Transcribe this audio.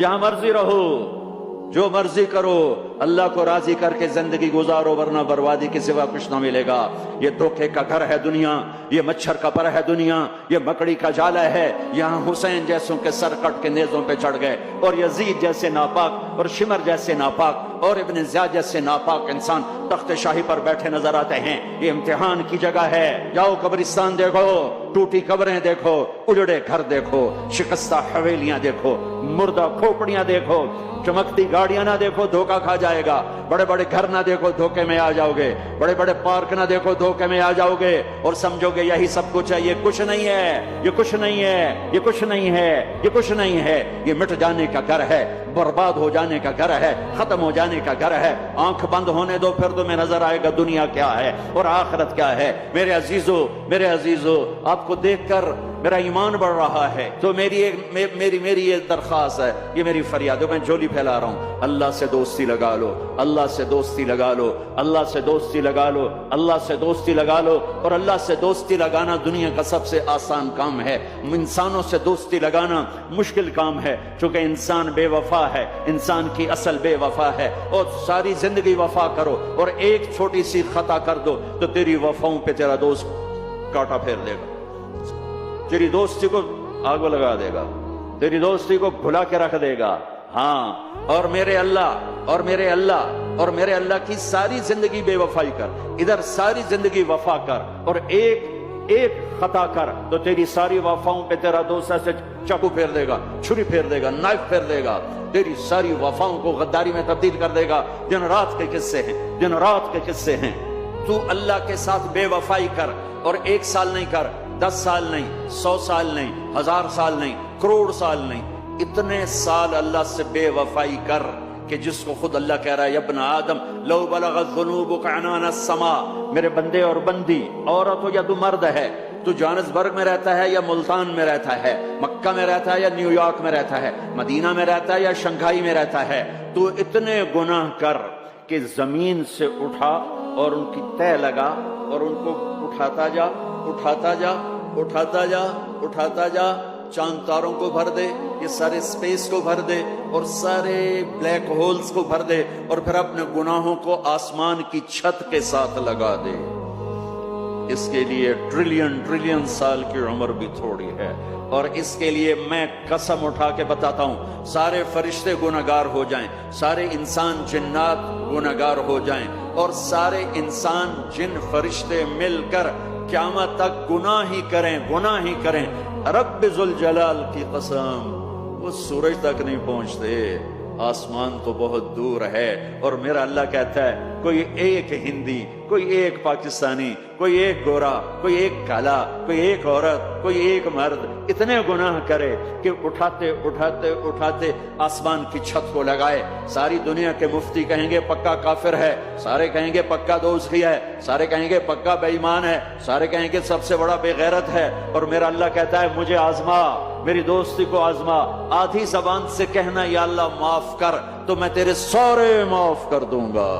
जहां मर्जी रहो, जो मर्जी करो, अल्लाह को राजी करके जिंदगी गुजारो, वरना बर्बादी के सिवा कुछ ना मिलेगा। ये धोखे का घर है दुनिया, ये मच्छर का पर है दुनिया, ये मकड़ी का जाला है। यहाँ हुसैन जैसों के सर कट के नेज़ों पे चढ़ गए, और यजीद जैसे नापाक, और शिमर जैसे नापाक, और इब्न ज़ियाद जैसे नापाक इंसान तख्त शाही पर बैठे नजर आते हैं। ये इम्तिहान की जगह है। जाओ कब्रिस्तान देखो, टूटी कब्रें देखो, उजड़े घर देखो, शिकस्ता हवेलियां देखो, मुर्दा खोपड़ियां देखो, चमकती गाड़ियां ना देखो, धोखा खा जाएगा। बड़े बड़े घर ना देखो, धोखे में आ जाओगे। बड़े बड़े पार्क ना देखो, धोखे में आ जाओगे और समझोगे यही सब कुछ है। ये कुछ नहीं है, ये कुछ नहीं है, ये कुछ नहीं है, ये कुछ नहीं है। ये मिट जाने का घर है, बर्बाद हो जाने का घर है, खत्म हो जाने का घर है। आंख बंद होने दो, फिर तुम्हें नजर आएगा दुनिया क्या है और आखिरत क्या है। मेरे अजीजों, आपको देखकर मेरा ईमान बढ़ रहा है। तो मेरी ये दरख्वास्त है, ये मेरी फरियाद है, मैं झोली फैला रहा हूं। अल्लाह से दोस्ती लगा लो, अल्लाह से दोस्ती लगा लो, अल्लाह से दोस्ती लगा लो, अल्लाह से दोस्ती लगा लो। और अल्लाह से दोस्ती लगाना दुनिया का सबसे आसान काम है। इंसानों से दोस्ती लगाना मुश्किल काम है, क्योंकि इंसान बेवफा है, इंसान की असल बेवफा है। और सारी जिंदगी वफा करो और एक छोटी सी खता कर दो तो तेरी वफाओं पे तेरा दोस्त कांटा फेर देगा, तेरी दोस्ती को आग लगा देगा, तेरी दोस्ती को भुला के रख देगा। हाँ, और मेरे अल्लाह की सारी जिंदगी बेवफाई कर, इधर सारी जिंदगी वफा कर, और एक खता कर तो तेरी सारी वफाओं पे तेरा दोस्त ऐसे चाकू फेर देगा, छुरी फेर देगा, नाइफ फेर देगा, तेरी सारी वफाओं को गद्दारी में तब्दील कर देगा। दिन रात के किस्से हैं, दिन रात के किस्से हैं। तू अल्लाह के साथ बेवफाई कर, और 1 साल नहीं कर, 10 साल नहीं, 100 साल नहीं, 1000 साल नहीं, करोड़ साल नहीं, इतने साल अल्लाह से बेवफाई कर कि जिसको खुद अल्लाह कह रहा है, यब्न आदम लौ बलगत ज़ुनूबुका अनान अस्समा, मेरे बंदे और बंदी, औरत हो या तू मर्द है, तू जोहान्सबर्ग में रहता है या मुल्तान में रहता है, मक्का में रहता है या न्यूयॉर्क में रहता है, मदीना में रहता है या शंघाई में रहता है, तू इतने गुनाह कर कि जमीन से उठा और उनकी तय लगा और उनको उठाता जा, उठाता जा, उठाता जा, उठाता जा, चांद तारों को भर दे, ये सारे स्पेस को भर दे, और सारे ब्लैक होल्स को भर दे, और फिर अपने गुनाहों को आसमान की छत के साथ लगा दे। इसके लिए ट्रिलियन साल की उम्र भी थोड़ी है। और इसके लिए मैं कसम उठा के बताता हूं, सारे फरिश्ते गुनहगार हो जाएं, सारे इंसान जिन्नात गुनहगार हो जाएं, और सारे इंसान जिन फरिश्ते मिलकर क़यामत तक गुनाह ही करें। रब्ब जुल जलाल की कसम, वो सूरज तक नहीं पहुंचते, आसमान तो बहुत दूर है। और मेरा अल्लाह कहता है, कोई एक हिंदी, कोई एक पाकिस्तानी, कोई एक गोरा, कोई एक काला, कोई एक औरत, कोई एक मर्द इतने गुनाह करे कि उठाते उठाते उठाते आसमान की छत को लगाए। सारी दुनिया के मुफ्ती कहेंगे पक्का काफिर है, सारे कहेंगे पक्का दोज़खी है, सारे कहेंगे पक्का बेईमान है, सारे कहेंगे सबसे बड़ा बेगैरत है। और मेरा अल्लाह कहता है, मुझे आजमा, मेरी दोस्ती को आजमा। आधी जबान से कहना या अल्लाह माफ कर, तो मैं तेरे सारे माफ कर दूंगा।